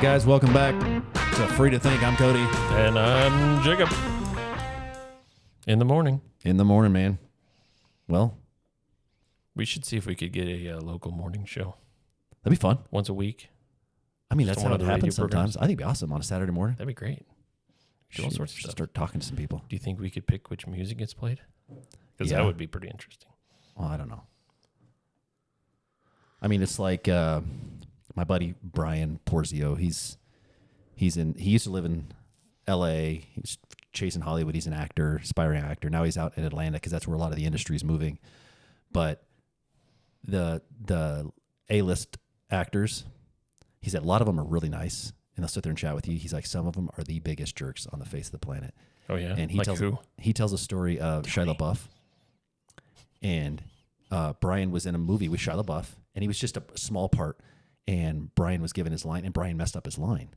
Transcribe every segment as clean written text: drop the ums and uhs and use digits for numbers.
guys, welcome back to Free to Think. I'm Cody. And I'm Jacob. In the morning. In the morning, man. Well, we should see if we could get a local morning show. That'd be fun. Once a week. I mean, that's how it happens sometimes. I think it'd be awesome on a Saturday morning. That'd be great. Do all sorts of stuff. Start talking to some people. Do you think we could pick which music gets played? Because that would be pretty interesting. Well, I don't know. I mean, it's like my buddy Brian Porzio. He used to live in L.A. He was chasing Hollywood. He's an actor, aspiring actor. Now he's out in Atlanta because that's where a lot of the industry is moving. But the A-list actors, he said a lot of them are really nice, and they'll sit there and chat with you. He's like, some of them are the biggest jerks on the face of the planet. Oh yeah, and he tells a story of Shia LaBeouf, and Brian was in a movie with Shia LaBeouf, and he was just a small part, and Brian was given his line, and Brian messed up his line.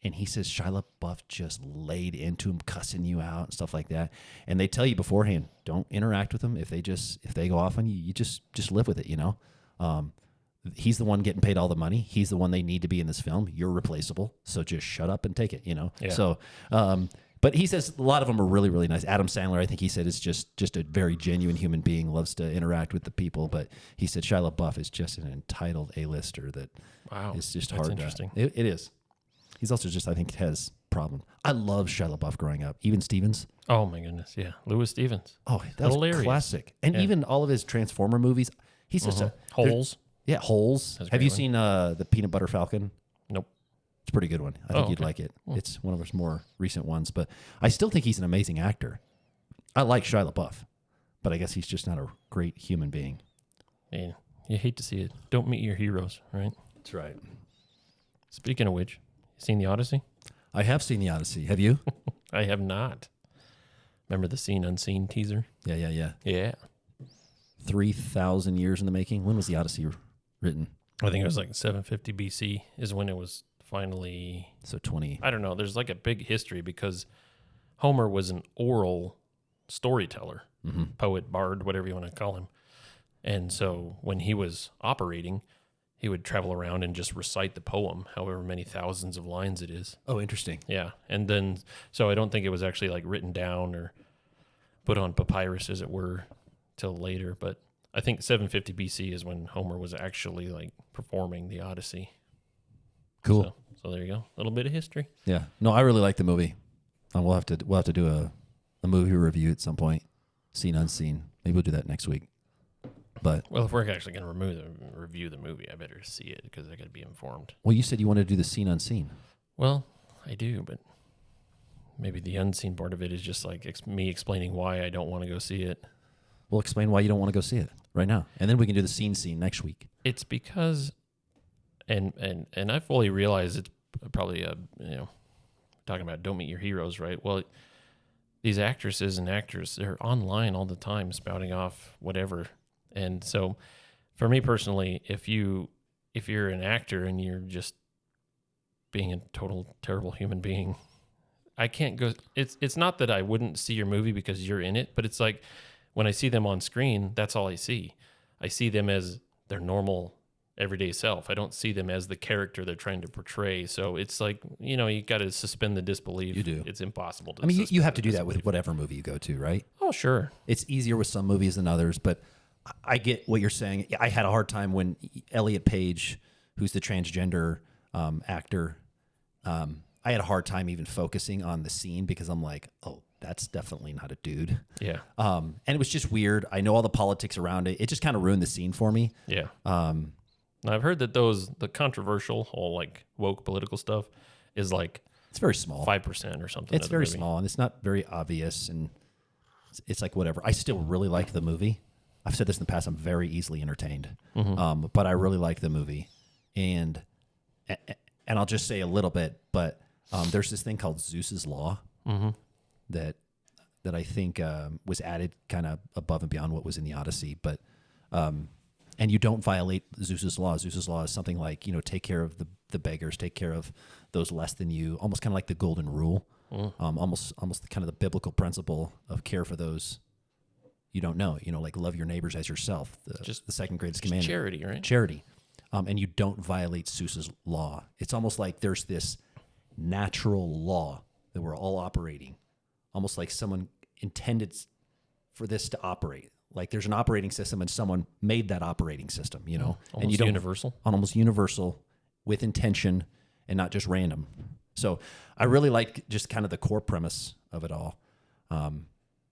And he says Shia LaBeouf just laid into him, cussing you out and stuff like that. And they tell you beforehand, don't interact with them. If they go off on you, you just live with it, you know. He's the one getting paid all the money. He's the one they need to be in this film. You're replaceable, so just shut up and take it, you know. Yeah. So, but he says a lot of them are really, really nice. Adam Sandler, I think he said, is just a very genuine human being, loves to interact with the people. But he said Shia LaBeouf is just an entitled A-lister that is just hard. That's interesting. It is. He's also just, I think, has problems. I love Shia LaBeouf growing up. Even Stevens. Oh, my goodness. Yeah. Louis Stevens. Oh, that was hilarious. Classic. And even all of his Transformer movies. He's just Holes. Yeah, Holes. Have you seen the Peanut Butter Falcon? Nope. It's a pretty good one. I think you'd like it. It's one of his more recent ones. But I still think he's an amazing actor. I like Shia LaBeouf. But I guess he's just not a great human being. Man, you hate to see it. Don't meet your heroes, right? That's right. Speaking of which, seen The Odyssey? I have seen The Odyssey. Have you? I have not. Remember the Seen Unseen teaser? Yeah. 3,000 years in the making. When was The Odyssey written? I think it was like 750 BC is when it was finally... So 20... I don't know. There's like a big history because Homer was an oral storyteller, poet, bard, whatever you want to call him. And so when he was operating... he would travel around and just recite the poem, however many thousands of lines it is. Oh, interesting. Yeah. And then, so I don't think it was actually like written down or put on papyrus, as it were, till later. But I think 750 BC is when Homer was actually like performing the Odyssey. Cool. So there you go. A little bit of history. Yeah. No, I really like the movie. We'll have to do a movie review at some point. Seen Unseen. Maybe we'll do that next week. But well, if we're actually going to review the movie, I better see it because I got to be informed. Well, you said you wanted to do the Seen Unseen. Well, I do, but maybe the unseen part of it is just like me explaining why I don't want to go see it. Well, explain why you don't want to go see it right now, and then we can do the scene next week. It's because, and I fully realize it's probably talking about don't meet your heroes, right? Well, these actresses and actors, they're online all the time spouting off whatever. And so for me personally, if you're an actor and you're just being a total terrible human being, I can't go. It's not that I wouldn't see your movie because you're in it, but it's like when I see them on screen, that's all I see. I see them as their normal everyday self. I don't see them as the character they're trying to portray. So it's like, you got to suspend the disbelief. You do. It's impossible to I mean, you have to do that with whatever movie you go to, right? Oh, sure. It's easier with some movies than others, but I get what you're saying. I had a hard time when Elliot Page, who's the transgender actor, I had a hard time even focusing on the scene because I'm like, oh, that's definitely not a dude. Yeah. And it was just weird. I know all the politics around it. It just kind of ruined the scene for me. Yeah. Now I've heard that the controversial whole like woke political stuff is like it's very small, 5% or something. It's very small and it's not very obvious and it's like whatever. I still really like the movie. I've said this in the past. I'm very easily entertained, but I really like the movie, and I'll just say a little bit. But there's this thing called Zeus's Law that I think was added kind of above and beyond what was in the Odyssey. But and you don't violate Zeus's Law. Zeus's Law is something like take care of the beggars, take care of those less than you, almost kind of like the Golden Rule, almost kind of the biblical principle of care for those you don't know, like love your neighbors as yourself. Just the second greatest commandment. Charity, right? Charity. and you don't violate Seuss's law. It's almost like there's this natural law that we're all operating, almost like someone intended for this to operate. Like there's an operating system and someone made that operating system, you know, Almost and you don't universal. almost universal with intention and not just random. So I really like just kind of the core premise of it all.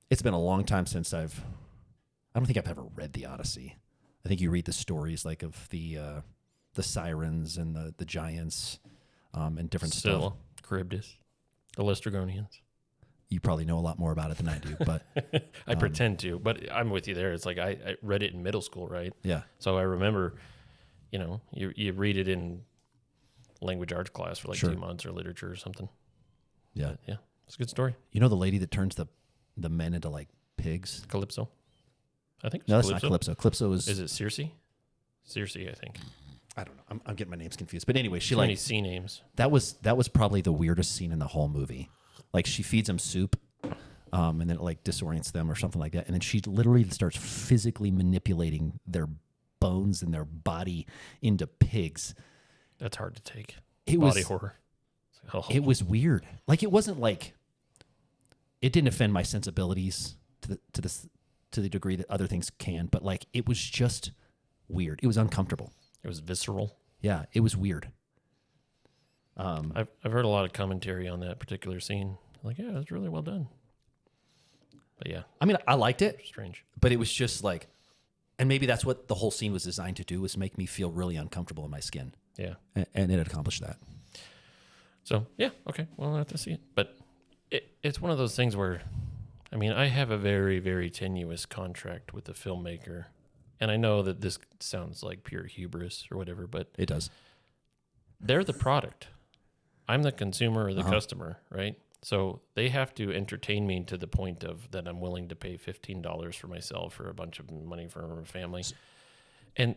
It's been a long time since I don't think I've ever read the Odyssey. I think you read the stories like of the sirens and the giants and different stuff. Scylla, Charybdis, the Lestrygonians. You probably know a lot more about it than I do, but I pretend to, but I'm with you there. It's like I read it in middle school, right? yeah, So I remember, you know, you read it in language arts class for like Sure. 2 months or literature or something. yeah. But yeah, it's a good story. You know the lady that turns the men into like pigs? Calypso. I think it's No, that's Calypso. not Calypso. Calypso is Is it Circe? Circe, I think. I don't know. I'm getting my names confused. But anyway, she Too many like C names. that was probably the weirdest scene in the whole movie. Like she feeds them soup, and then it like disorients them or something like that. And then she literally starts physically manipulating their bones and their body into pigs. That's hard to take. It Body was horror. It's like, oh. it was weird. Like it wasn't like it didn't offend my sensibilities to the degree that other things can, but like it was just weird. It was uncomfortable. It was visceral. Yeah, it was weird. I've heard a lot of commentary on that particular scene. Like, yeah, it was really well done. But yeah, I mean, I liked it, strange. but it was just like, and maybe that's what the whole scene was designed to do, was make me feel really uncomfortable in my skin. Yeah. And it accomplished that. So yeah, okay. Well, I'll have to see it. But it's one of those things where, I mean, I have a very, very tenuous contract with the filmmaker. And I know that this sounds like pure hubris or whatever, but It does. they're the product. I'm the consumer or the customer, right? So they have to entertain me to the point of that I'm willing to pay $15 for myself or a bunch of money for a family. And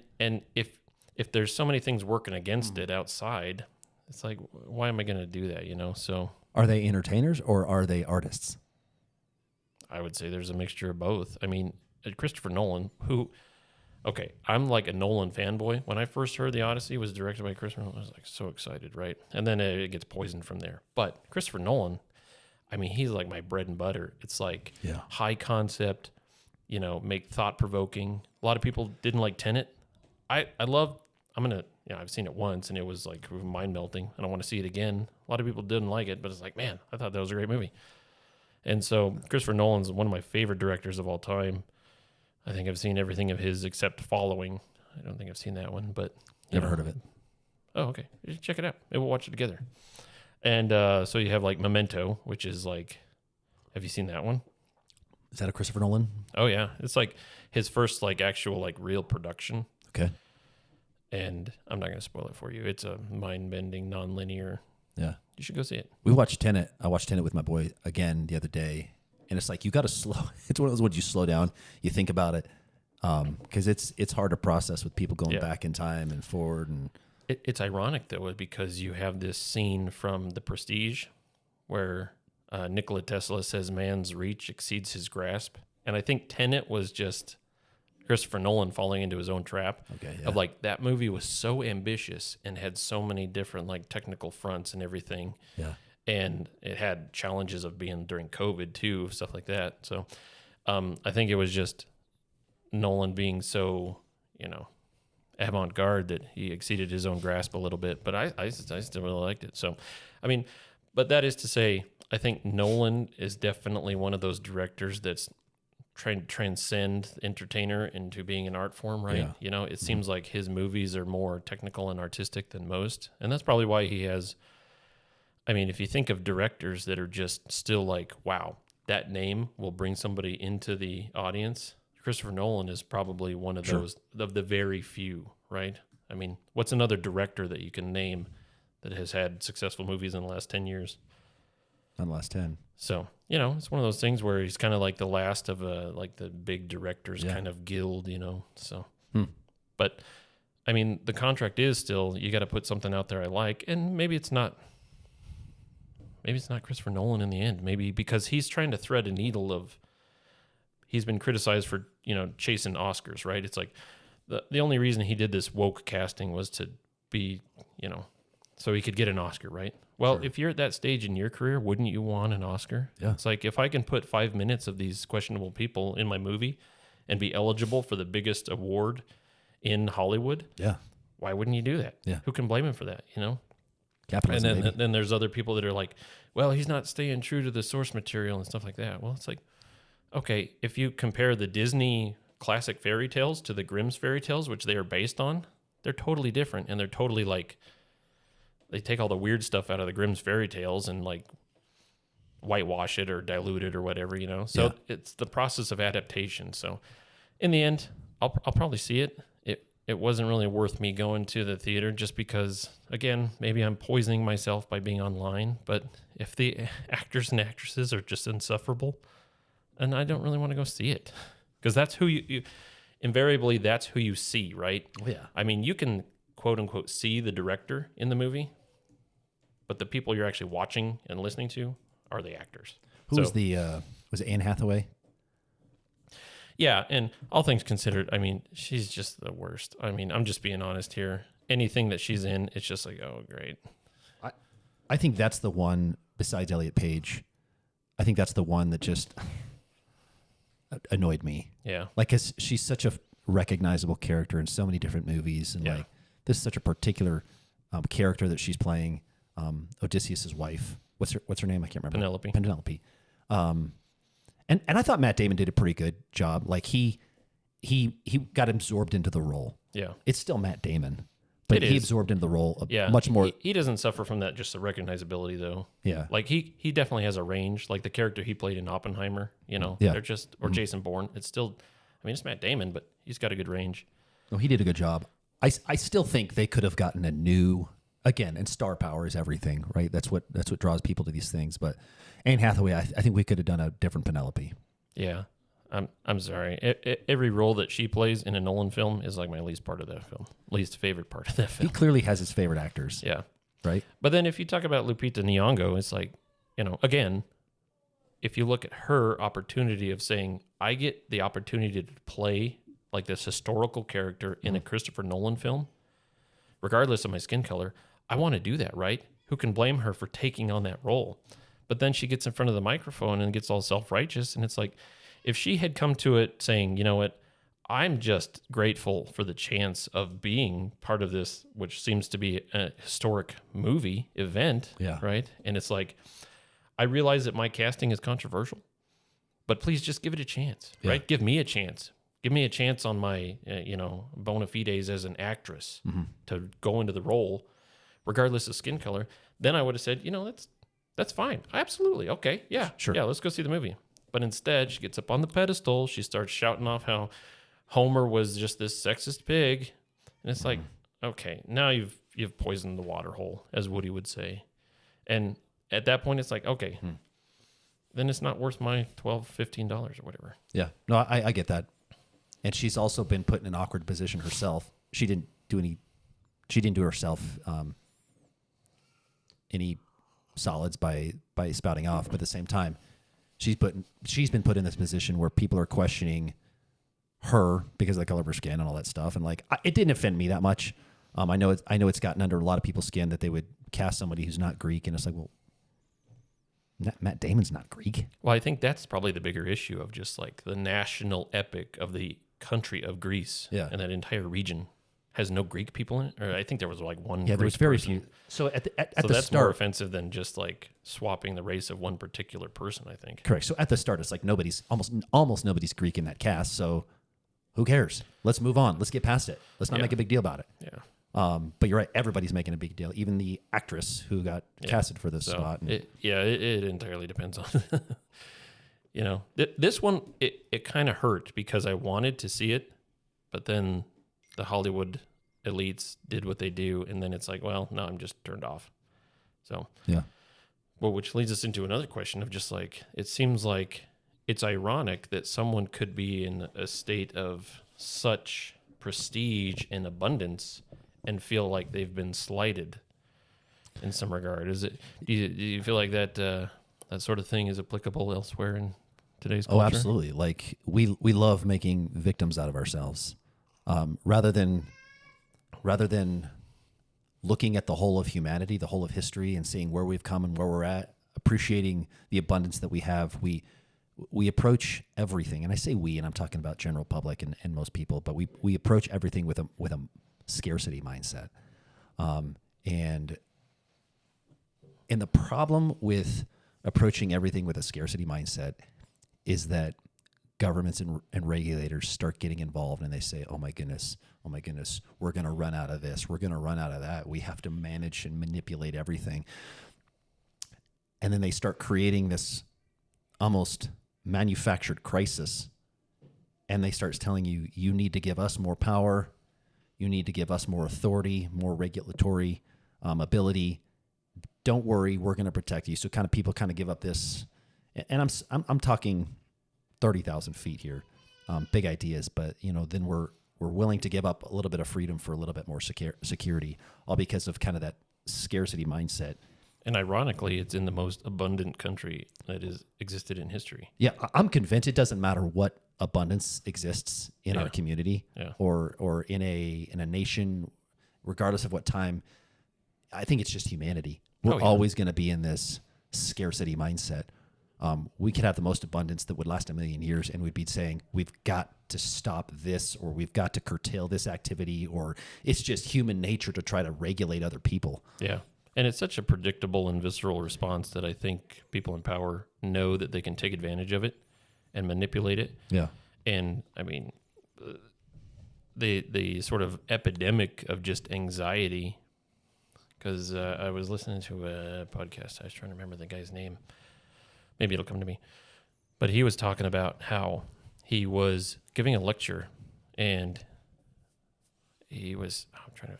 if there's so many things working against it outside, it's like, why am I going to do that, you know? So Are they entertainers or are they artists? I would say there's a mixture of both. I mean, Christopher Nolan, okay, I'm like a Nolan fanboy. When I first heard The Odyssey was directed by Christopher Nolan, I was like so excited, right? And then it gets poisoned from there. But Christopher Nolan, I mean, he's like my bread and butter. It's like high concept, you know, make thought-provoking. A lot of people didn't like Tenet. I've seen it once and it was like mind-melting. I don't want to see it again. A lot of people didn't like it, but it's like, man, I thought that was a great movie. And so Christopher Nolan's one of my favorite directors of all time. I think I've seen everything of his except Following. I don't think I've seen that one, but Never heard of it. Oh, okay. You should check it out. Maybe we'll watch it together. And so you have like Memento, which is like, have you seen that one? Is that a Christopher Nolan? Oh yeah, it's like his first like actual like real production. Okay. And I'm not going to spoil it for you. It's a mind-bending, non-linear. Yeah. You should go see it. We watched Tenet. I watched Tenet with my boy again the other day. And it's like, you got to slow. It's one of those ones you slow down. You think about it. Because it's hard to process with people going back in time and forward. And it's ironic, though, because you have this scene from The Prestige where Nikola Tesla says man's reach exceeds his grasp. And I think Tenet was just Christopher Nolan falling into his own trap of like, that movie was so ambitious and had so many different like technical fronts and everything. Yeah. And it had challenges of being during COVID too, stuff like that. So I think it was just Nolan being so, you know, avant-garde that he exceeded his own grasp a little bit. But I still really liked it. So, I mean, but that is to say, I think Nolan is definitely one of those directors that's trying to transcend entertainer into being an art form, right? Yeah. You know, it seems like his movies are more technical and artistic than most. And that's probably why he has, I mean, if you think of directors that are just still like, wow, that name will bring somebody into the audience, Christopher Nolan is probably one of those, of the very few, right? I mean, what's another director that you can name that has had successful movies in the last 10 years? Not the last 10. So, you know, it's one of those things where he's kind of like the last of like the big directors kind of guild, you know, so. But, I mean, the contract is still, you got to put something out there I like, and maybe it's not Christopher Nolan in the end, maybe because he's trying to thread a needle of, he's been criticized for, you know, chasing Oscars, right? It's like the only reason he did this woke casting was to be, so he could get an Oscar, right? Well, Sure. if you're at that stage in your career, wouldn't you want an Oscar? Yeah. It's like, if I can put 5 minutes of these questionable people in my movie and be eligible for the biggest award in Hollywood, Yeah. why wouldn't you do that? Yeah. Who can blame him for that, Capitalism, And baby. then there's other people that are like, well, he's not staying true to the source material and stuff like that. Well, it's like, okay, if you compare the Disney classic fairy tales to the Grimm's fairy tales, which they are based on, they're totally different, and they're totally like, they take all the weird stuff out of the Grimm's fairy tales and like whitewash it or dilute it or whatever, So Yeah. it's the process of adaptation. So in the end, I'll probably see it. It wasn't really worth me going to the theater just because, again, maybe I'm poisoning myself by being online. But if the actors and actresses are just insufferable, and I don't really want to go see it, because that's who you invariably, that's who you see, right? Oh, yeah. I mean, you can quote unquote see the director in the movie, but the people you're actually watching and listening to are the actors. Who was was it Anne Hathaway? Yeah, and all things considered, I mean, she's just the worst. I mean, I'm just being honest here. Anything that she's in, it's just like, oh, great. I think that's the one, besides Elliot Page, I think that's the one that just annoyed me. Yeah. Like, 'cause she's such a recognizable character in so many different movies. And Yeah. like, this is such a particular character that she's playing, Odysseus's wife. What's her name? I can't remember. Penelope. And I thought Matt Damon did a pretty good job. Like he got absorbed into the role. Yeah. It's still Matt Damon, but It he is. absorbed into the role Yeah. much more. He doesn't suffer from that, just the recognizability, though. Yeah. Like, he definitely has a range. Like, the character he played in Oppenheimer, Yeah. they're just, or Jason Bourne. It's still, I mean, it's Matt Damon, but he's got a good range. No, he did a good job. I still think they could have gotten a new, again, and star power is everything, right? That's what draws people to these things. But Anne Hathaway, I think we could have done a different Penelope. Yeah. I'm sorry. Every role that she plays in a Nolan film is like my least part of that film. Least favorite part of that He film. clearly has his favorite actors, Yeah. right? But then if you talk about Lupita Nyong'o, it's like, again, if you look at her opportunity of saying, I get the opportunity to play like this historical character in a Christopher Nolan film, regardless of my skin color, I want to do that, right? Who can blame her for taking on that role? But then she gets in front of the microphone and gets all self-righteous. And it's like, if she had come to it saying, you know what, I'm just grateful for the chance of being part of this, which seems to be a historic movie event, Yeah. right? And it's like, I realize that my casting is controversial, but please just give it a chance, Yeah. right? Give me a chance. Give me a chance on my, bona fides as an actress to go into the role, regardless of skin color. Then I would have said, that's fine. Absolutely. Okay. Yeah. Sure. Yeah. Let's go see the movie. But instead, she gets up on the pedestal. She starts shouting off how Homer was just this sexist pig. And it's like, okay, now you've poisoned the water hole, as Woody would say. And at that point, it's like, okay, then it's not worth my $12, $15 or whatever. Yeah. No, I get that. And she's also been put in an awkward position herself. She didn't do herself any solids by spouting off, but at the same time, she's been put in this position where people are questioning her because of the color of her skin and all that stuff. And like, it didn't offend me that much. I know it's gotten under a lot of people's skin that they would cast somebody who's not Greek, and it's like, well, Matt Damon's not Greek. Well, I think that's probably the bigger issue of just like the national epic of the country of Greece. Yeah. And that entire region has no Greek people in it. Or I think there was like one. Yeah, there Greek was very person. few. So at So the that's more start, offensive than just like swapping the race of one particular person, I think. correct. So at the start, it's like almost nobody's Greek in that cast. So who cares? Let's move on. Let's get past it. Let's not Yeah. make a big deal about it. Yeah. But you're right. Everybody's making a big deal. Even the actress who got casted for this So spot. And it entirely depends on, this one, it kind of hurt because I wanted to see it, but then the Hollywood elites did what they do. And then it's like, well, no, I'm just turned off. So, yeah. well, which leads us into another question of just like, it seems like it's ironic that someone could be in a state of such prestige and abundance and feel like they've been slighted in some regard. Do you feel like that that sort of thing is applicable elsewhere in today's culture? Oh, absolutely. Like we love making victims out of ourselves. rather than looking at the whole of humanity, the whole of history, and seeing where we've come and where we're at, appreciating the abundance that we have, we approach everything, and I say we, and I'm talking about general public and most people, but we approach everything with a scarcity mindset, and the problem with approaching everything with a scarcity mindset is that governments and regulators start getting involved, and they say, oh my goodness, we're going to run out of this, we're going to run out of that, we have to manage and manipulate everything. And then they start creating this almost manufactured crisis, and they start telling you, you need to give us more power, you need to give us more authority, more regulatory ability. Don't worry, we're going to protect you. So kind of people kind of give up this, and I'm talking 30,000 feet here, big ideas, but then we're willing to give up a little bit of freedom for a little bit more security, all because of kind of that scarcity mindset. And ironically, it's in the most abundant country that has existed in history. Yeah, I'm convinced it doesn't matter what abundance exists in our community or in a nation, regardless of what time. I think it's just humanity. We're always going to be in this scarcity mindset. We could have the most abundance that would last 1,000,000 years, and we'd be saying, we've got to stop this, or we've got to curtail this activity, or it's just human nature to try to regulate other people. Yeah. And it's such a predictable and visceral response that I think people in power know that they can take advantage of it and manipulate it. Yeah. And I mean, the sort of epidemic of just anxiety, because I was listening to a podcast. I was trying to remember the guy's name. Maybe it'll come to me. But he was talking about how he was giving a lecture, and I'm trying to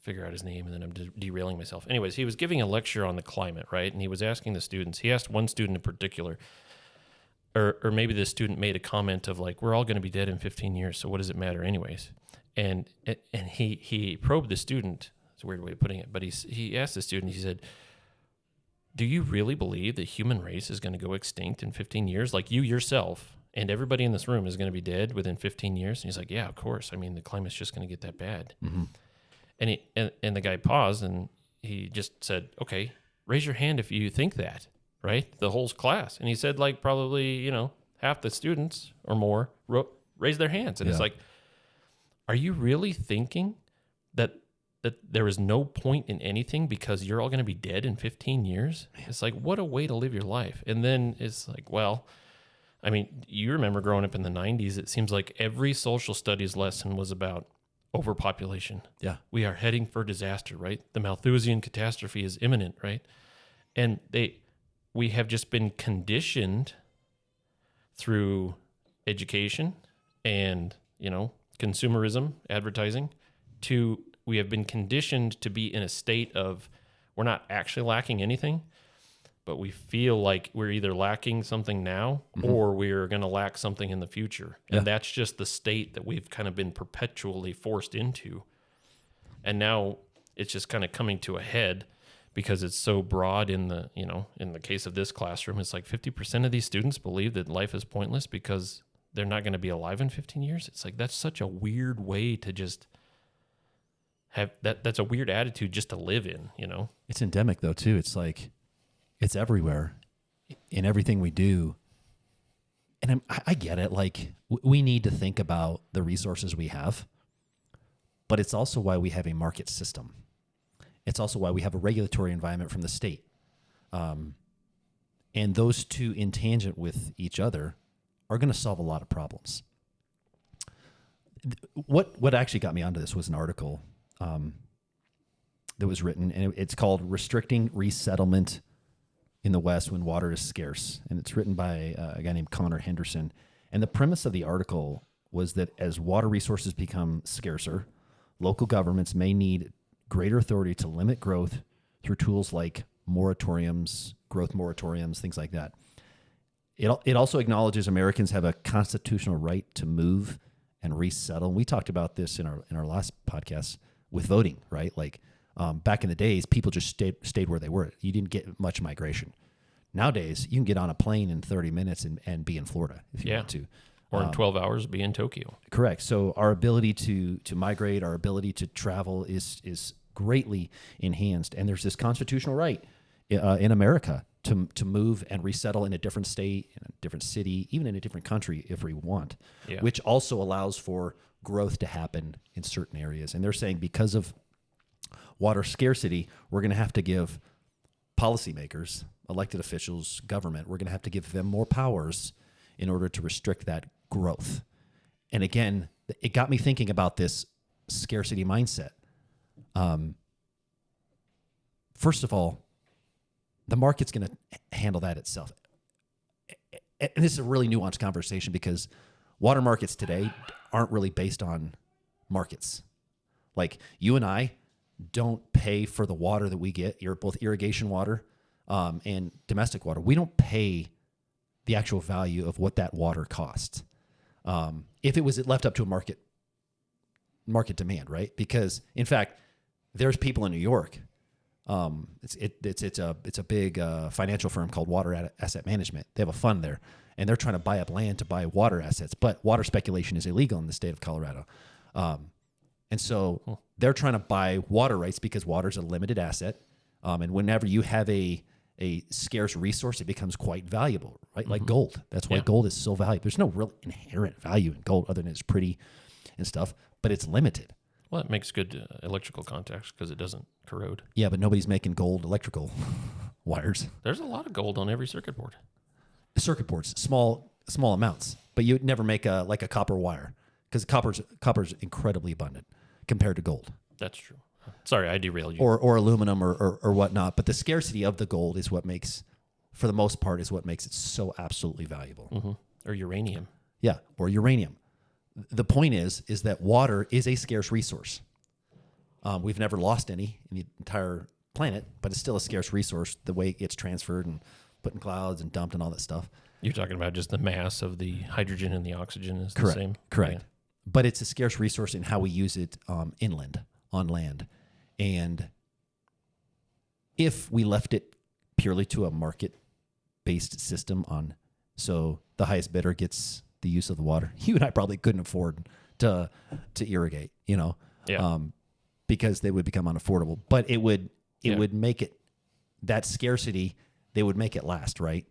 figure out his name, and then I'm derailing myself. Anyways, he was giving a lecture on the climate, right? And he was asking the students. He asked one student in particular, or maybe the student made a comment of like, we're all going to be dead in 15 years, so what does it matter anyways? And he probed the student. It's a weird way of putting it, but he asked the student, he said, do you really believe the human race is going to go extinct in 15 years? Like you yourself and everybody in this room is going to be dead within 15 years? And he's like, yeah, of course. I mean, the climate's just going to get that bad. Mm-hmm. And the guy paused, and he just said, okay, raise your hand if you think that, right? The whole class. And he said, like, probably, half the students or more raised their hands. And it's like, are you really thinking that there is no point in anything because you're all going to be dead in 15 years? It's like, what a way to live your life. And then it's like, well, I mean, you remember growing up in the 90s, it seems like every social studies lesson was about overpopulation. Yeah. We are heading for disaster, right? The Malthusian catastrophe is imminent, right? And we have just been conditioned through education and, consumerism, advertising, we have been conditioned to be in a state of we're not actually lacking anything, but we feel like we're either lacking something now or we're going to lack something in the future. And that's just the state that we've kind of been perpetually forced into. And now it's just kind of coming to a head because it's so broad in the, in the case of this classroom, it's like 50% of these students believe that life is pointless because they're not going to be alive in 15 years. It's like, that's such a weird way to just have that's a weird attitude just to live in, It's endemic though too. It's like, it's everywhere in everything we do. And I get it. Like we need to think about the resources we have, but it's also why we have a market system. It's also why we have a regulatory environment from the state. And those two in tangent with each other are going to solve a lot of problems. What actually got me onto this was an article that was written, and it's called Restricting Resettlement in the West When Water is Scarce. And it's written by a guy named Connor Henderson. And the premise of the article was that as water resources become scarcer, local governments may need greater authority to limit growth through tools like moratoriums, growth moratoriums, things like that. It also acknowledges Americans have a constitutional right to move and resettle. We talked about this in our last podcast with voting, right? Like back in the days, people just stayed where they were. You didn't get much migration. Nowadays, you can get on a plane in 30 minutes and be in Florida if you want to. Or in 12 hours, be in Tokyo. Correct. So our ability to migrate, our ability to travel is greatly enhanced. And there's this constitutional right in America to move and resettle in a different state, in a different city, even in a different country if we want, which also allows for growth to happen in certain areas. And they're saying because of water scarcity, we're going to have to give policymakers, elected officials, government, we're going to have to give them more powers in order to restrict that growth. And again, it got me thinking about this scarcity mindset. First of all, the market's going to handle that itself. And this is a really nuanced conversation because water markets today aren't really based on markets. Like you and I don't pay for the water that we get, both irrigation water and domestic water. We don't pay the actual value of what that water costs. If it was left up to a market demand, right? Because in fact, there's people in New York. It's a big financial firm called Water Asset Management. They have a fund there, and they're trying to buy up land to buy water assets. But water speculation is illegal in the state of Colorado, and so they're trying to buy water rights because water is a limited asset, and whenever you have a scarce resource, it becomes quite valuable, right? Like gold. That's why gold is so valuable. There's no real inherent value in gold other than it's pretty and stuff, but it's limited. Well, it makes good electrical contacts because it doesn't corrode. Yeah, but nobody's making gold electrical wires. There's a lot of gold on every circuit board. Circuit boards, small amounts, but you'd never make a copper wire because copper's incredibly abundant compared to gold. That's true. Sorry, I derailed you. Or aluminum or whatnot. But the scarcity of the gold is what makes, for the most part, is what makes it so absolutely valuable. Or uranium. Yeah, or uranium. The point is that water is a scarce resource. We've never lost any in the entire planet, but it's still a scarce resource, the way it gets transferred and put in clouds and dumped and all that stuff. You're talking about just the mass of the hydrogen and the oxygen is Correct. the same? Correct. Yeah. But it's a scarce resource in how we use it inland, on land. And if we left it purely to a market-based system so the highest bidder gets the use of the water, you and I probably couldn't afford to irrigate, because they would become unaffordable. But it would make it, that scarcity, they would make it last, right?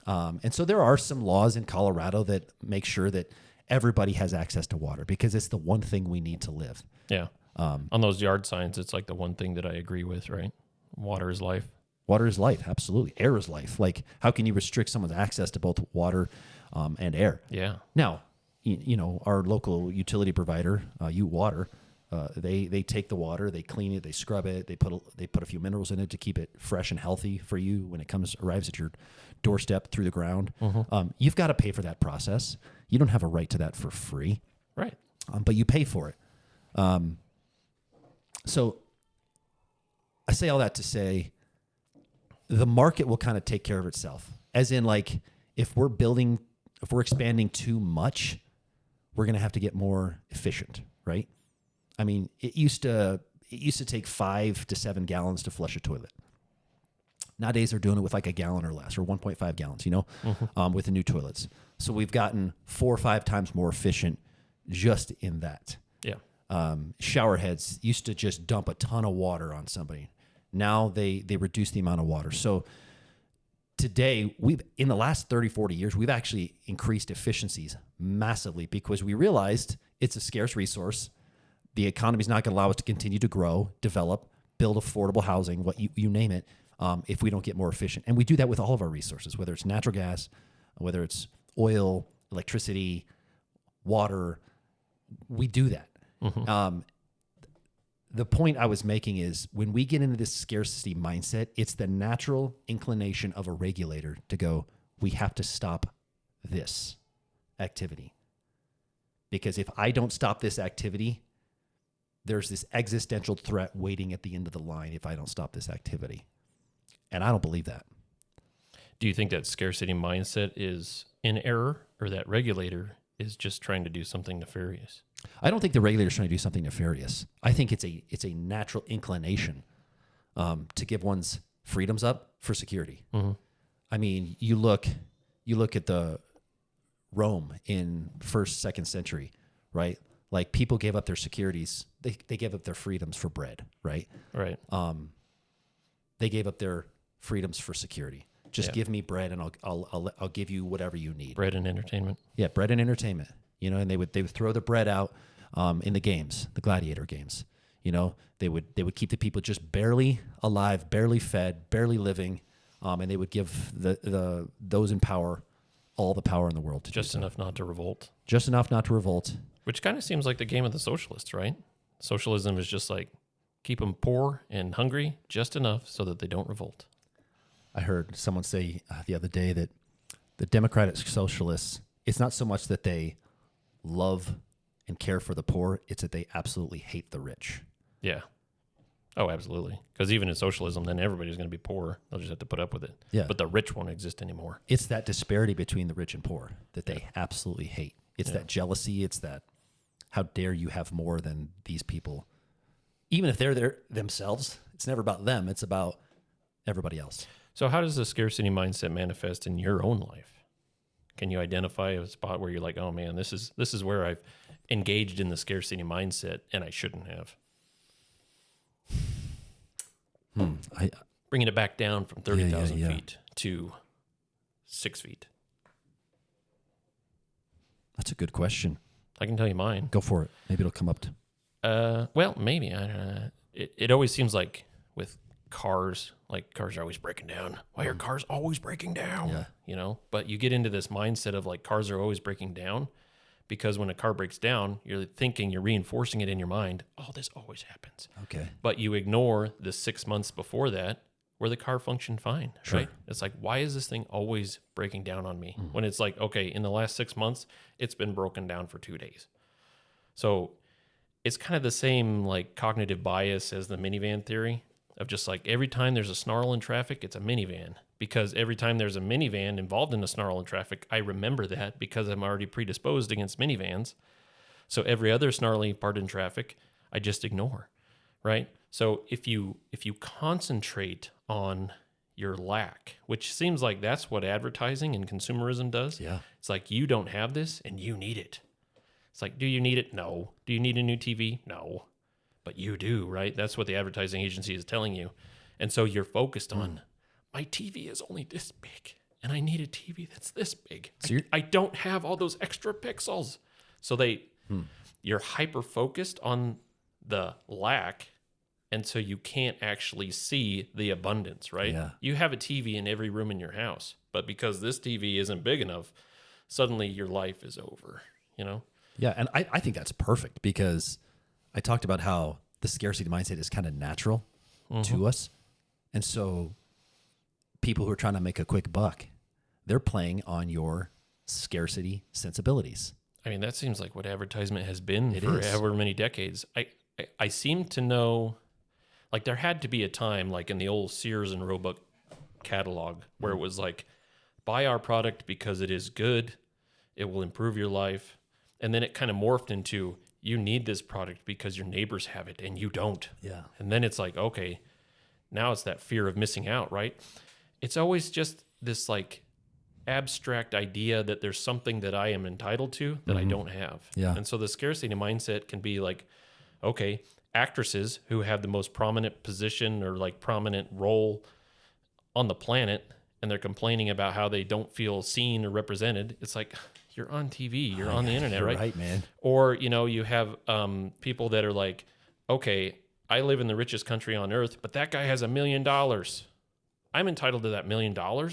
And so there are some laws in Colorado that make sure that everybody has access to water because it's the one thing we need to live. Yeah. On those yard signs, it's like the one thing that I agree with, right? Water is life. Water is life, absolutely. Air is life. Like, how can you restrict someone's access to both water and air? Yeah. Now, our local utility provider, Water, they take the water, they clean it, they scrub it, they put a few minerals in it to keep it fresh and healthy for you when it arrives at your doorstep through the ground. You've got to pay for that process. You don't have a right to that for free, right? But you pay for it. So I say all that to say the market will kind of take care of itself. As in, like, if we're expanding too much, we're going to have to get more efficient, right? I mean, it used to take 5 to 7 gallons to flush a toilet. Nowadays, they're doing it with like a gallon or less, or 1.5 gallons, with the new toilets. So we've gotten 4 or 5 times more efficient just in that. Yeah. Shower heads used to just dump a ton of water on somebody. Now they reduce the amount of water. So today, in the last 30, 40 years, we've actually increased efficiencies massively because we realized it's a scarce resource. The economy is not going to allow us to continue to grow, develop, build affordable housing, what you name it, if we don't get more efficient. And we do that with all of our resources, whether it's natural gas, whether it's oil, electricity, water. We do that. The point I was making is when we get into this scarcity mindset, it's the natural inclination of a regulator to go, we have to stop this activity. Because if I don't stop this activity, there's this existential threat waiting at the end of the line if I don't stop this activity. And I don't believe that. Do you think that scarcity mindset is in error, or that regulator is just trying to do something nefarious? I don't think the regulator is trying to do something nefarious. I think it's a natural inclination to give one's freedoms up for security. I mean, you look at the Rome in 1st, 2nd century, right? Like people gave up their securities. They gave up their freedoms for bread, right? Right. They gave up their freedoms for security. Just give me bread and I'll give you whatever you need. Bread and entertainment. Yeah, bread and entertainment. You know, and they would throw the bread out in the games, the gladiator games. You know, they would keep the people just barely alive, barely fed, barely living, and they would give those in power all the power in the world to Just do so. enough not to revolt. Just enough not to revolt. Which kind of seems like the game of the socialists, right? Socialism is just like keep them poor and hungry just enough so that they don't revolt. I heard someone say the other day that the democratic socialists, it's not so much that they love and care for the poor, it's that they absolutely hate the rich. Yeah. Oh, absolutely. Because even in socialism, then everybody's going to be poor. They'll just have to put up with it. Yeah. But the rich won't exist anymore. It's that disparity between the rich and poor that they absolutely hate. It's that jealousy. It's that how dare you have more than these people. Even if they're there themselves, it's never about them. It's about everybody else. So how does the scarcity mindset manifest in your own life? Can you identify a spot where you're like, oh man, this is where I've engaged in the scarcity mindset and I shouldn't have? Bringing it back down from 30,000 feet to 6 feet. That's a good question. I can tell you mine. Go for it. Maybe it'll come up to. Well, maybe. It always seems like with cars, like cars are always breaking down. Why are cars always breaking down? Yeah. You know, but you get into this mindset of like cars are always breaking down because when a car breaks down, you're reinforcing it in your mind. Oh, this always happens. Okay. But you ignore the 6 months before that where the car functioned fine, Sure. right? It's like, why is this thing always breaking down on me? When it's like, okay, in the last 6 months, it's been broken down for 2 days. So it's kind of the same like cognitive bias as the minivan theory of just like every time there's a snarl in traffic, it's a minivan. Because every time there's a minivan involved in a snarl in traffic, I remember that because I'm already predisposed against minivans. So every other snarly part in traffic, I just ignore, right? So if you concentrate on your lack, which seems like that's what advertising and consumerism does. Yeah. It's like you don't have this and you need it. It's like, do you need it? No. Do you need a new TV? No. But you do, right? That's what the advertising agency is telling you. And so you're focused on, my TV is only this big, and I need a TV that's this big. So I don't have all those extra pixels. So you're hyper-focused on the lack, and so you can't actually see the abundance, right? Yeah. You have a TV in every room in your house, but because this TV isn't big enough, suddenly your life is over, you know? Yeah, and I think that's perfect because I talked about how the scarcity mindset is kind of natural to us. And so people who are trying to make a quick buck, they're playing on your scarcity sensibilities. I mean, that seems like what advertisement has been It for is. however many decades. I seem to know, like there had to be a time like in the old Sears and Roebuck catalog where it was like, buy our product because it is good, it will improve your life. And then it kind of morphed into, you need this product because your neighbors have it and you don't. Yeah. And then it's like, okay, now it's that fear of missing out, right? It's always just this like abstract idea that there's something that I am entitled to that I don't have. Yeah. And so the scarcity mindset can be like, okay, actresses who have the most prominent position or like prominent role on the planet, and they're complaining about how they don't feel seen or represented. It's like, you're on TV, you're on the internet, You're right? right, man. Or, you know, you have people that are like, okay, I live in the richest country on earth, but that guy has $1 million. I'm entitled to that $1 million,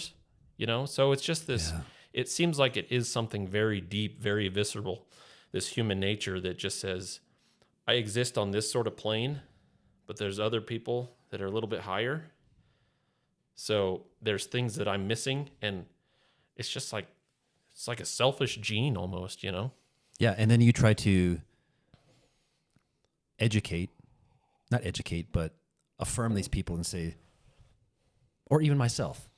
you know? So it's just this, it seems like it is something very deep, very visceral, this human nature that just says, I exist on this sort of plane, but there's other people that are a little bit higher. So there's things that I'm missing, and it's just like, it's like a selfish gene almost, you know? Yeah, and then you try to but affirm these people and say, or even myself,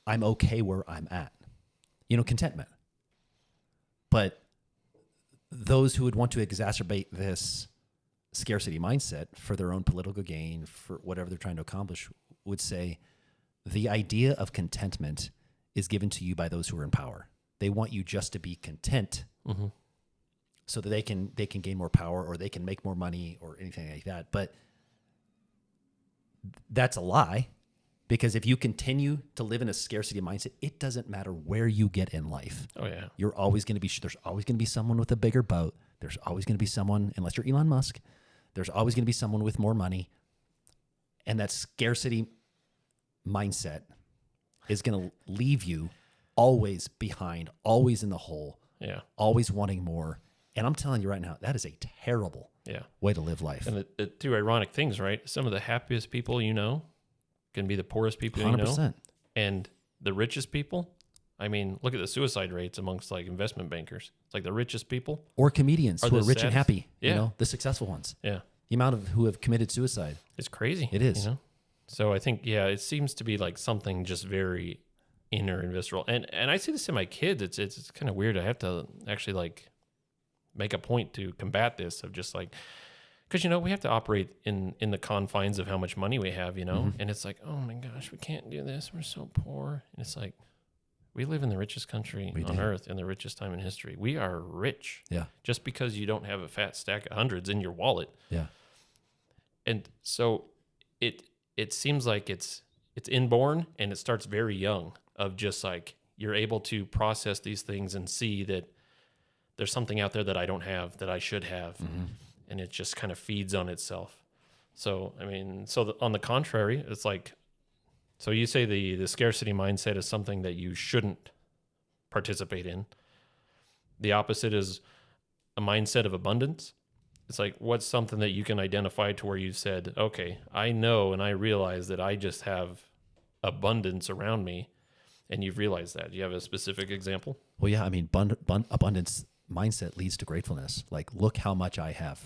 I'm okay where I'm at. You know, contentment. But those who would want to exacerbate this scarcity mindset for their own political gain, for whatever they're trying to accomplish, would say the idea of contentment is given to you by those who are in power. They want you just to be content so that they can gain more power or they can make more money or anything like that. But that's a lie, because if you continue to live in a scarcity mindset, it doesn't matter where you get in life. Oh yeah. You're always going to be, there's always going to be someone with a bigger boat. There's always going to be someone, unless you're Elon Musk, there's always going to be someone with more money. And that scarcity mindset is going to leave you always behind, always in the hole, always wanting more. And I'm telling you right now, that is a terrible way to live life. And the two ironic things, right? Some of the happiest people you know can be the poorest people 100%. you know. And the richest people, I mean, look at the suicide rates amongst like investment bankers. It's like the richest people. Or comedians who are rich and happy, you know, the successful ones. Yeah. The amount of who have committed suicide. It's crazy. It is. You know? So I think, it seems to be like something just very inner and visceral. And I see this in my kids. It's kind of weird. I have to actually like make a point to combat this of just like, because, you know, we have to operate in the confines of how much money we have, you know, and it's like, oh my gosh, we can't do this. We're so poor. And it's like, we live in the richest country on earth in the richest time in history. We are rich. Yeah. Just because you don't have a fat stack of hundreds in your wallet. Yeah. And so it seems like it's inborn, and it starts very young, of just like you're able to process these things and see that there's something out there that I don't have that I should have. And it just kind of feeds on itself. So, I mean, on the contrary, it's like, so you say the scarcity mindset is something that you shouldn't participate in. The opposite is a mindset of abundance. It's like, what's something that you can identify to where you said, okay, I know and I realize that I just have abundance around me, and you've realized that. Do you have a specific example? Well, yeah, I mean, abundance mindset leads to gratefulness. Like, look how much I have.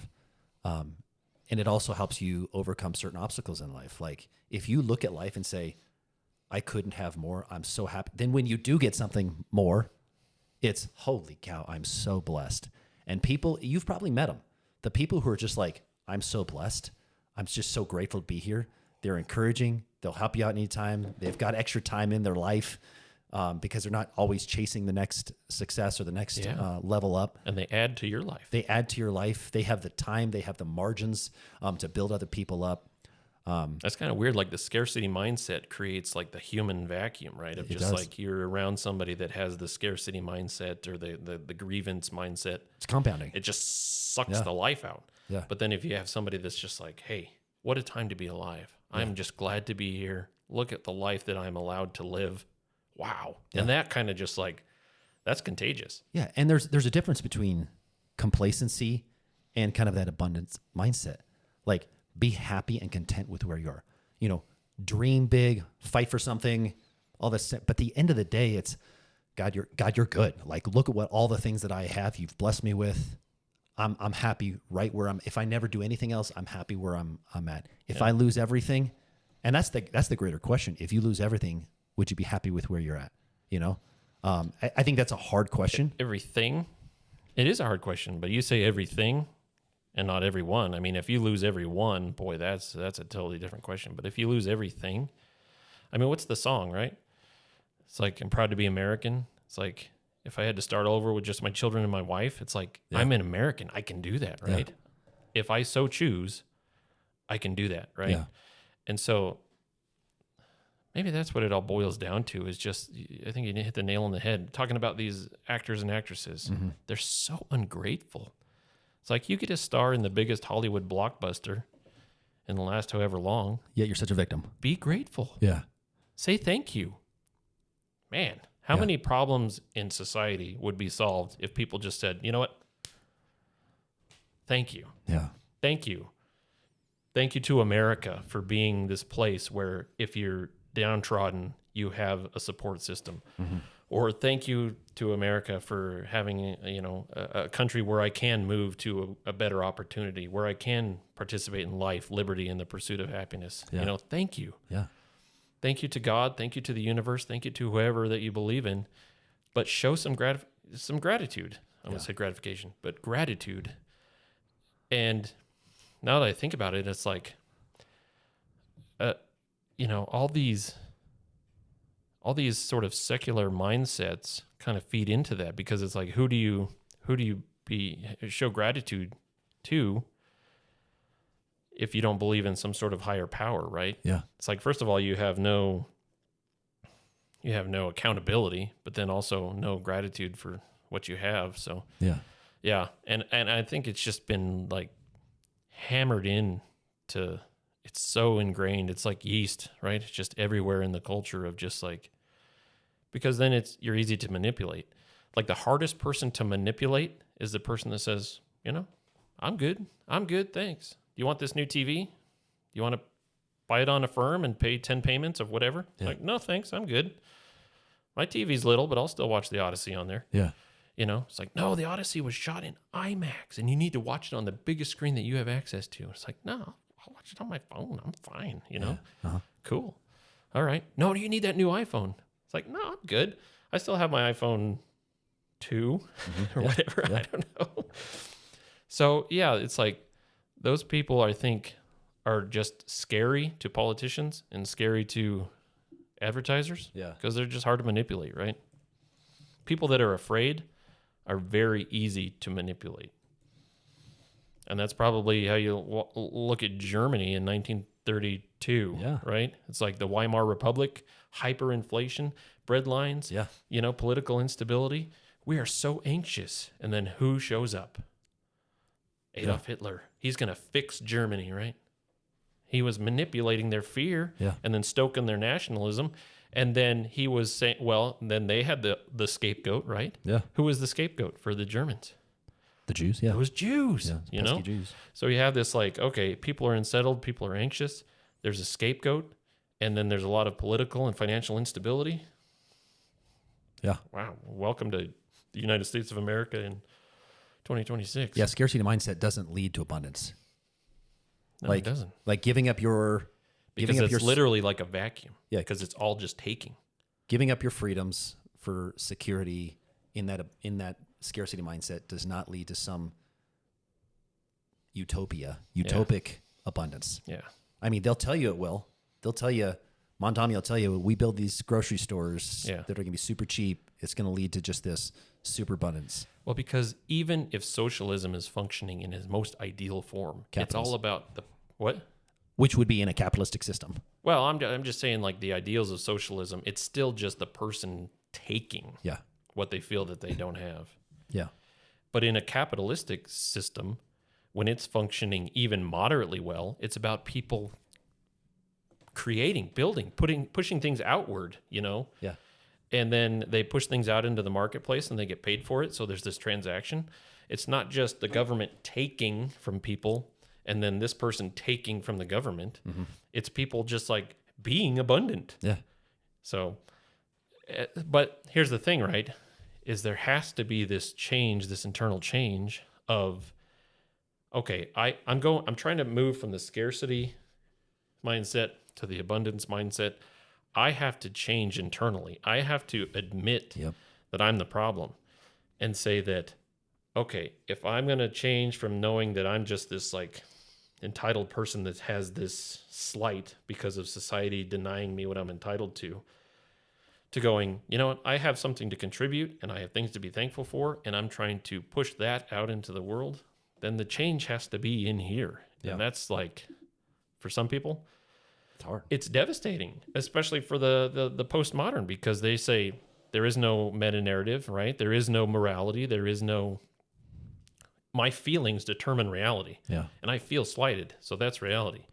And it also helps you overcome certain obstacles in life. Like, if you look at life and say, I couldn't have more, I'm so happy. Then when you do get something more, it's, holy cow, I'm so blessed. And people, you've probably met them. The people who are just like, I'm so blessed. I'm just so grateful to be here. They're encouraging. They'll help you out anytime. They've got extra time in their life because they're not always chasing the next success or the next level up. And they add to your life. They add to your life. They have the time. They have the margins to build other people up. That's kind of weird. Like the scarcity mindset creates like the human vacuum, right? Of just like you're around somebody that has the scarcity mindset or the grievance mindset. It's compounding. It just sucks the life out. Yeah. But then if you have somebody that's just like, hey, what a time to be alive. I'm just glad to be here. Look at the life that I'm allowed to live. Wow. Yeah. And that kind of just like, that's contagious. Yeah. And there's a difference between complacency and kind of that abundance mindset. Like, be happy and content with where you are. You know, dream big, fight for something, all this. But at the end of the day, it's God, you're good. Like, look at what all the things that I have, you've blessed me with. I'm happy right where I'm. If I never do anything else, I'm happy where I'm at. If I lose everything, and that's the greater question. If you lose everything, would you be happy with where you're at? You know, I think that's a hard question. Everything, it is a hard question. But you say everything, and not every one. I mean, if you lose every one, boy, that's a totally different question. But if you lose everything, I mean, what's the song, right? It's like, I'm proud to be American. It's like, if I had to start over with just my children and my wife, it's like, I'm an American. I can do that, right? Yeah. If I so choose, I can do that, right? Yeah. And so maybe that's what it all boils down to, is just, I think you hit the nail on the head. Talking about these actors and actresses, they're so ungrateful. It's like, you get a star in the biggest Hollywood blockbuster in the last however long. Yet you're such a victim. Be grateful. Yeah. Say thank you. Man, how many problems in society would be solved if people just said, you know what? Thank you. Yeah. Thank you. Thank you to America for being this place where if you're downtrodden, you have a support system. Or thank you to America for having, a country where I can move to a better opportunity, where I can participate in life, liberty, and the pursuit of happiness. Yeah. Thank you. Yeah. Thank you to God. Thank you to the universe. Thank you to whoever that you believe in. But show some gratitude. I won't say gratification, but gratitude. And now that I think about it, it's like, all these sort of secular mindsets kind of feed into that, because it's like, who do you show gratitude to if you don't believe in some sort of higher power, right? Yeah. It's like, first of all, you have no accountability, but then also no gratitude for what you have. So yeah. And I think it's just been like hammered in to, it's so ingrained. It's like yeast, right? It's just everywhere in the culture of just like, because then you're easy to manipulate. Like the hardest person to manipulate is the person that says, I'm good, thanks. You want this new TV? You want to buy it on Affirm and pay 10 payments of whatever? Yeah. Like, no, thanks, I'm good. My TV's little, but I'll still watch the Odyssey on there. Yeah. It's like, no, the Odyssey was shot in IMAX and you need to watch it on the biggest screen that you have access to. It's like, no, I'll watch it on my phone. I'm fine, Yeah. Uh-huh. Cool. All right. No, do you need that new iPhone? It's like, no, I'm good. I still have my iPhone 2 or whatever. Yeah. I don't know. So, yeah, it's like those people, I think, are just scary to politicians and scary to advertisers. Yeah. Because they're just hard to manipulate, right? People that are afraid are very easy to manipulate. And that's probably how you look at Germany in 1932, right? It's like the Weimar Republic, hyperinflation, bread lines, political instability. We are so anxious. And then who shows up? Adolf Hitler. He's going to fix Germany, right? He was manipulating their fear and then stoking their nationalism. And then he was saying, well, then they had the scapegoat, right? Yeah. Who was the scapegoat for the Germans? The Jews, yeah. It was Jews, pesky Jews. So you have this like, okay, people are unsettled, people are anxious. There's a scapegoat, and then there's a lot of political and financial instability. Yeah. Wow. Welcome to the United States of America in 2026. Yeah, scarcity mindset doesn't lead to abundance. No, it doesn't. Like giving up your... Because it's literally like a vacuum. Yeah. Because it's all just taking. Giving up your freedoms for security in that scarcity mindset does not lead to some utopic abundance. Yeah. I mean, they'll tell you it will. They'll tell you, Montami will tell you, we build these grocery stores that are going to be super cheap. It's going to lead to just this super abundance. Well, because even if socialism is functioning in its most ideal form, it's all about the what? Which would be in a capitalistic system. Well, I'm just saying, like, the ideals of socialism, it's still just the person taking what they feel that they don't have. Yeah. But in a capitalistic system, when it's functioning even moderately well, it's about people creating, building, pushing things outward, Yeah. And then they push things out into the marketplace and they get paid for it. So there's this transaction. It's not just the government taking from people and then this person taking from the government. Mm-hmm. It's people just like being abundant. Yeah. So, but here's the thing, right? Is there has to be this change, this internal change of, okay, I'm trying to move from the scarcity mindset to the abundance mindset. I have to change internally. I have to admit that I'm the problem and say that, okay, if I'm going to change from knowing that I'm just this like entitled person that has this slight because of society denying me what I'm entitled to going, you know what, I have something to contribute and I have things to be thankful for, and I'm trying to push that out into the world, then the change has to be in here. Yeah. And that's like, for some people, it's hard. It's devastating, especially for the postmodern, because they say there is no meta-narrative, right? There is no morality. There is no... My feelings determine reality. Yeah. And I feel slighted, so that's reality.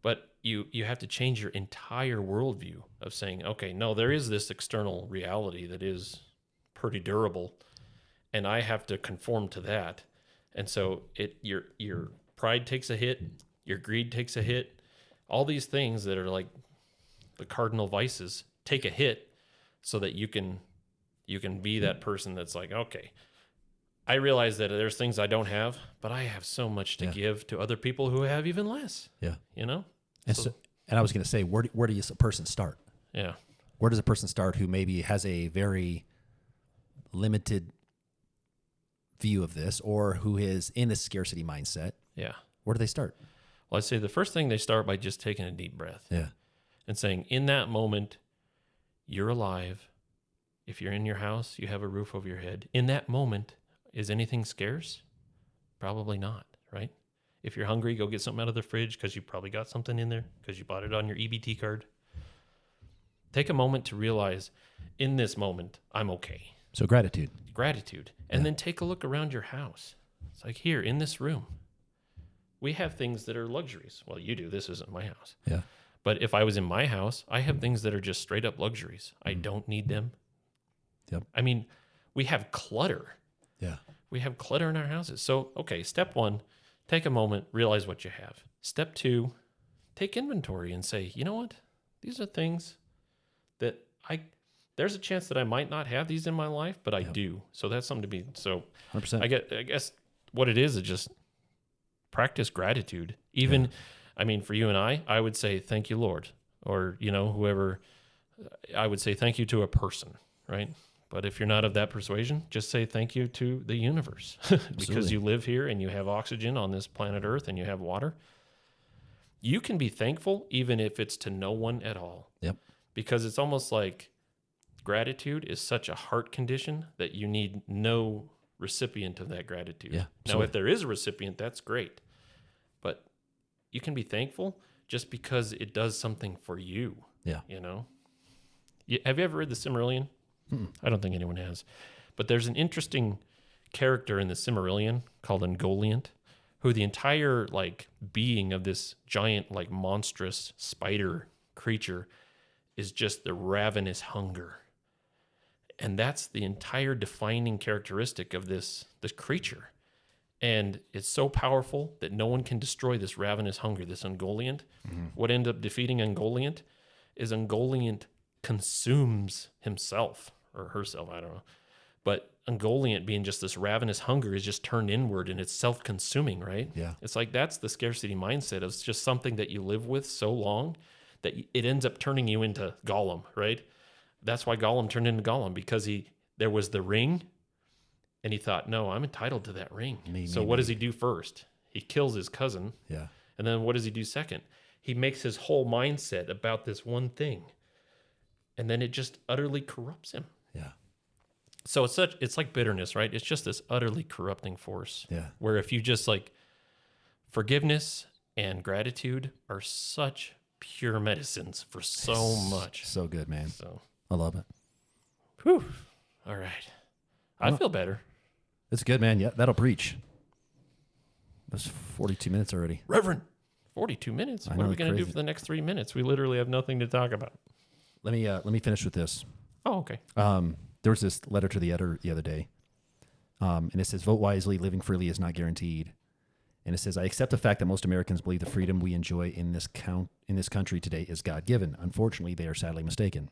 But you have to change your entire worldview of saying, okay, no, there is this external reality that is pretty durable, and I have to conform to that. And so your pride takes a hit, your greed takes a hit. All these things that are like the cardinal vices take a hit so that you can be that person that's like, okay, I realize that there's things I don't have, but I have so much to give to other people who have even less. Yeah. And and I was going to say, where does a person start? Yeah. Where does a person start who maybe has a very limited view of this, or who is in a scarcity mindset? Yeah. Where do they start? Well, I'd say the first thing, they start by just taking a deep breath. Yeah. And saying, in that moment, you're alive, If you're in your house, you have a roof over your head. In that moment, is anything scarce? Probably not, right? If you're hungry, go get something out of the fridge because you probably got something in there because you bought it on your EBT card. Take a moment to realize, in this moment, I'm okay. So gratitude. Gratitude. And then take a look around your house. It's like, here in this room, we have things that are luxuries. Well, you do. This isn't my house. Yeah. But if I was in my house, I have things that are just straight up luxuries. I don't need them. Yep. I mean, we have clutter. Yeah. We have clutter in our houses. So, okay, step one, take a moment, realize what you have. Step two, take inventory and say, you know what? These are things that there's a chance that I might not have these in my life, but I do. So that's something to be, so 100%. I guess what it is just practice gratitude. Even, I mean, for you and I would say, thank you, Lord. Or, whoever, I would say thank you to a person, right? But if you're not of that persuasion, just say thank you to the universe because you live here and you have oxygen on this planet Earth and you have water. You can be thankful even if it's to no one at all. Yep. Because it's almost like gratitude is such a heart condition that you need no recipient of that gratitude. Yeah, now, if there is a recipient, that's great. But you can be thankful just because it does something for you. Yeah. Have you ever read the Silmarillion? I don't think anyone has. But there's an interesting character in the Silmarillion called Ungoliant, who the entire being of this giant monstrous spider creature is just the ravenous hunger. And that's the entire defining characteristic of this creature. And it's so powerful that no one can destroy this ravenous hunger, this Ungoliant. What ended up defeating Ungoliant is Ungoliant consumes himself or herself, I don't know. But Ungoliant being just this ravenous hunger is just turned inward and it's self-consuming, right? Yeah. It's like that's the scarcity mindset. It's just something that you live with so long that it ends up turning you into Gollum, right? That's why Gollum turned into Gollum, because there was the ring and he thought, no, I'm entitled to that ring. What does he do first? He kills his cousin. Yeah. And then what does he do second? He makes his whole mindset about this one thing. And then it just utterly corrupts him. Yeah. So it's like bitterness, right? It's just this utterly corrupting force. Yeah. Where if you just forgiveness and gratitude are such pure medicines for so much. So good, man. So I love it. Whew. All right. I feel better. It's good, man. Yeah, that'll preach. That's 42 minutes already. Reverend, 42 minutes. What are we going to do for the next 3 minutes? We literally have nothing to talk about. Let me finish with this. Oh, okay. There was this letter to the editor the other day, and it says, "Vote wisely. Living freely is not guaranteed." And it says, "I accept the fact that most Americans believe the freedom we enjoy in this country today is God-given. Unfortunately, they are sadly mistaken.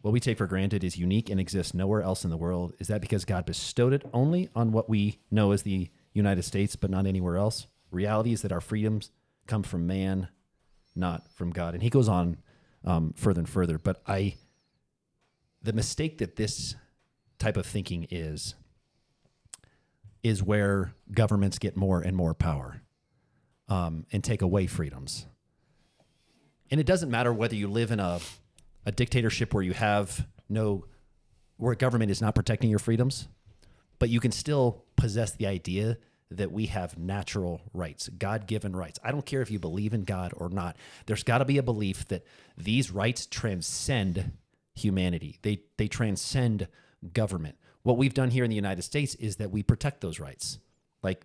What we take for granted is unique and exists nowhere else in the world. Is that because God bestowed it only on what we know as the United States, but not anywhere else? Reality is that our freedoms come from man, not from God." And he goes on further and further. But the mistake that this type of thinking is where governments get more and more power and take away freedoms. And it doesn't matter whether you live in a dictatorship where you have where government is not protecting your freedoms, but you can still possess the idea that we have natural rights, God-given rights. I don't care if you believe in God or not. There's got to be a belief that these rights transcend humanity. They transcend government. What we've done here in the United States is that we protect those rights.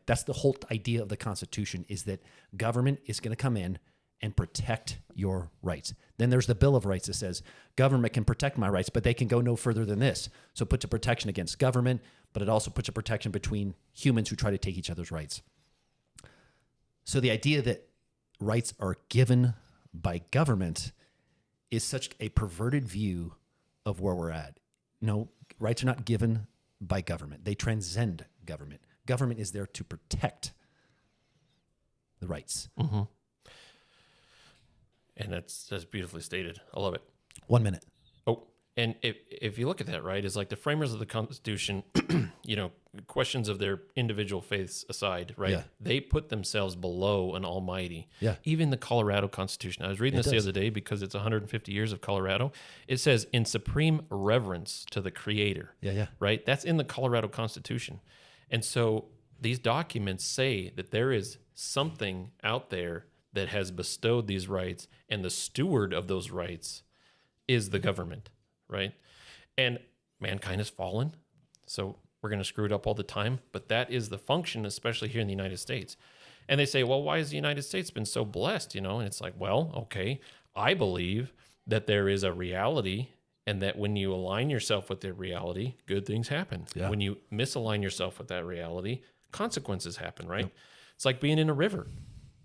That's the whole idea of the Constitution, is that government is going to come in and protect your rights. Then there's the Bill of Rights that says government can protect my rights, but they can go no further than this. So it puts a protection against government, but it also puts a protection between humans who try to take each other's rights. So the idea that rights are given by government is such a perverted view of where we're at. No, rights are not given by government. They transcend government. Government is there to protect the rights. Mm-hmm. And that's beautifully stated. I love it. 1 minute. Oh, And if you look at that, right, it's like the framers of the Constitution, questions of their individual faiths aside, right? Yeah. They put themselves below an almighty. Yeah. Even the Colorado Constitution. I was reading this the other day because it's 150 years of Colorado. It says, in supreme reverence to the Creator. Yeah. Right? That's in the Colorado Constitution. And so these documents say that there is something out there that has bestowed these rights, and the steward of those rights is the government. Right? And mankind has fallen. So we're going to screw it up all the time. But that is the function, especially here in the United States. And they say, well, why has the United States been so blessed? And it's like, well, okay, I believe that there is a reality, and that when you align yourself with the reality, good things happen. Yeah. When you misalign yourself with that reality, consequences happen, right? Yep. It's like being in a river.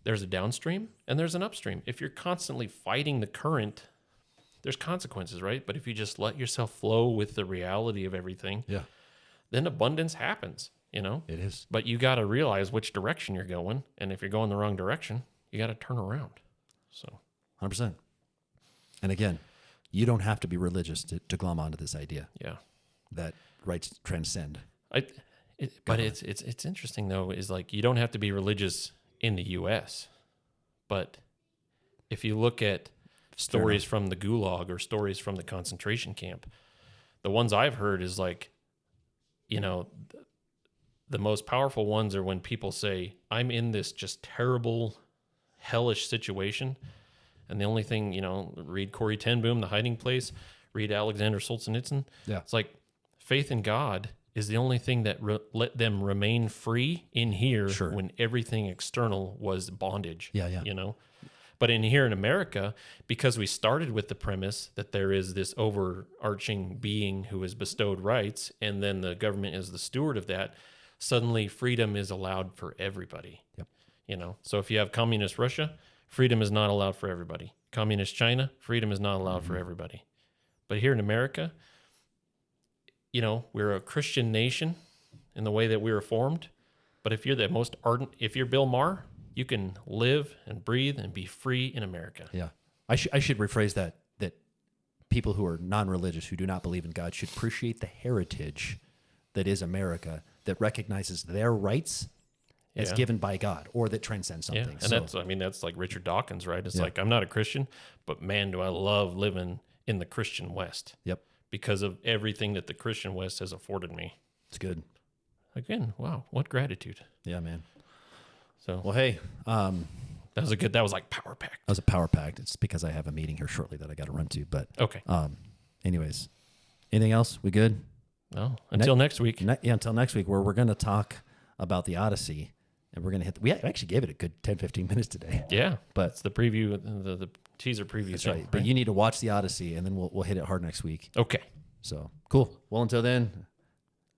There's a downstream and there's an upstream. If you're constantly fighting the current, there's consequences, right? But if you just let yourself flow with the reality of everything, then abundance happens, It is. But you got to realize which direction you're going. And if you're going the wrong direction, you got to turn around. So 100%. And again, you don't have to be religious to glom onto this idea. Yeah. That rights transcend. But it's interesting, though, is like you don't have to be religious in the U.S. But if you look at stories from the Gulag or stories from the concentration camp, the ones I've heard is like, the most powerful ones are when people say, I'm in this just terrible, hellish situation. And the only thing, read Corrie ten Boom, The Hiding Place, read Alexander Solzhenitsyn. Yeah. It's like faith in God is the only thing that let them remain free in here when everything external was bondage. Yeah. But here in America, because we started with the premise that there is this overarching being who has bestowed rights, and then the government is the steward of that, suddenly freedom is allowed for everybody. Yep. So if you have communist Russia, freedom is not allowed for everybody. Communist China, freedom is not allowed for everybody. But here in America, we're a Christian nation in the way that we were formed. But if you're the most ardent, if you're Bill Maher, you can live and breathe and be free in America. Yeah. I should rephrase that people who are non-religious, who do not believe in God, should appreciate the heritage that is America, that recognizes their rights as given by God, or that transcends something. Yeah, and that's like Richard Dawkins, right? It's like, I'm not a Christian, but man, do I love living in the Christian West. Yep. Because of everything that the Christian West has afforded me. It's good. Again, wow, what gratitude. Yeah, man. So, well, hey, that was like power packed. That was a power packed. It's because I have a meeting here shortly that I got to run to, but okay. Anyways, anything else? We good? No, until next week. Until next week, where we're going to talk about the Odyssey, and we're going to we actually gave it a good 10, 15 minutes today. Yeah, but it's the preview, the teaser preview. That's right. But you need to watch the Odyssey, and then we'll hit it hard next week. Okay. So cool. Well, until then,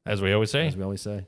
as we always say.